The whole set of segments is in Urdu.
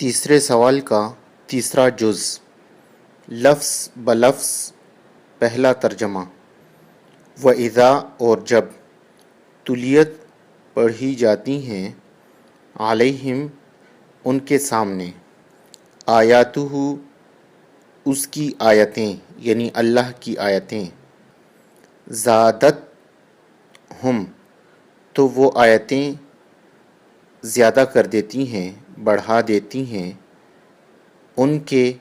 تیسرے سوال کا تیسرا جز، لفظ بلفظ پہلا ترجمہ۔ وَإِذَا اور جب، تلیت پڑھی جاتی ہیں، علیہم ان کے سامنے، آیاتہ اس کی آیتیں یعنی اللہ کی آیتیں، زادت ہم تو وہ آیتیں زیادہ کر دیتی ہیں، بڑھا دیتی ہیں ان کے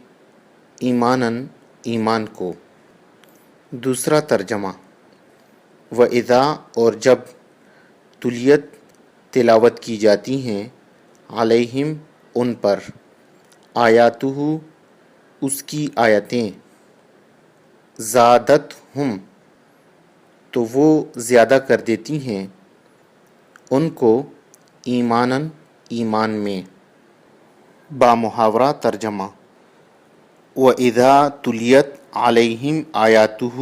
ایماناً ایمان کو۔ دوسرا ترجمہ۔ وَإِذَا اور جب، تلیت تلاوت کی جاتی ہیں، علیہم ان پر، آیاتہ اس کی آیتیں، زادت ہم تو وہ زیادہ کر دیتی ہیں ان کو ایماناً ایمان میں۔ بامحاورہ ترجمہ۔ وَإِذَا تُلِيَتْ عَلَيْهِمْ آیاتہ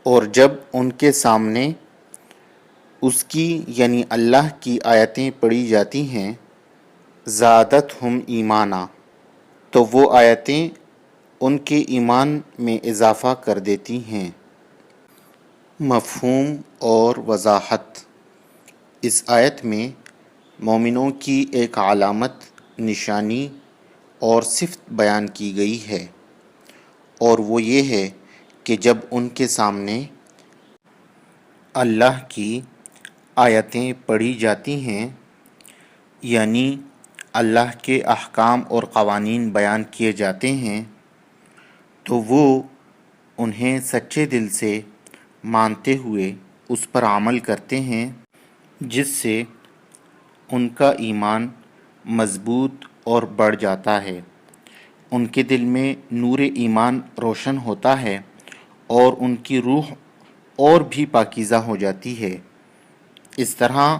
اور جب ان کے سامنے اس کی یعنی اللہ کی آیتیں پڑھی جاتی ہیں، زادتہم ایمانا تو وہ آیتیں ان کے ایمان میں اضافہ کر دیتی ہیں۔ مفہوم اور وضاحت۔ اس آیت میں مومنوں کی ایک علامت، نشانی اور صفت بیان کی گئی ہے، اور وہ یہ ہے کہ جب ان کے سامنے اللہ کی آیتیں پڑھی جاتی ہیں، یعنی اللہ کے احکام اور قوانین بیان کیے جاتے ہیں، تو وہ انہیں سچے دل سے مانتے ہوئے اس پر عمل کرتے ہیں، جس سے ان کا ایمان مضبوط اور بڑھ جاتا ہے، ان کے دل میں نور ایمان روشن ہوتا ہے اور ان کی روح اور بھی پاکیزہ ہو جاتی ہے۔ اس طرح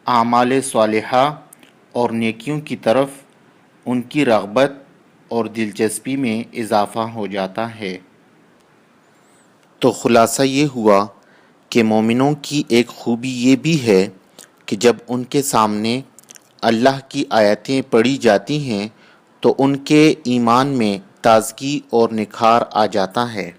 اعمال صالحہ اور نیکیوں کی طرف ان کی رغبت اور دلچسپی میں اضافہ ہو جاتا ہے۔ تو خلاصہ یہ ہوا کہ مومنوں کی ایک خوبی یہ بھی ہے کہ جب ان کے سامنے اللہ کی آیتیں پڑھی جاتی ہیں تو ان کے ایمان میں تازگی اور نکھار آ جاتا ہے۔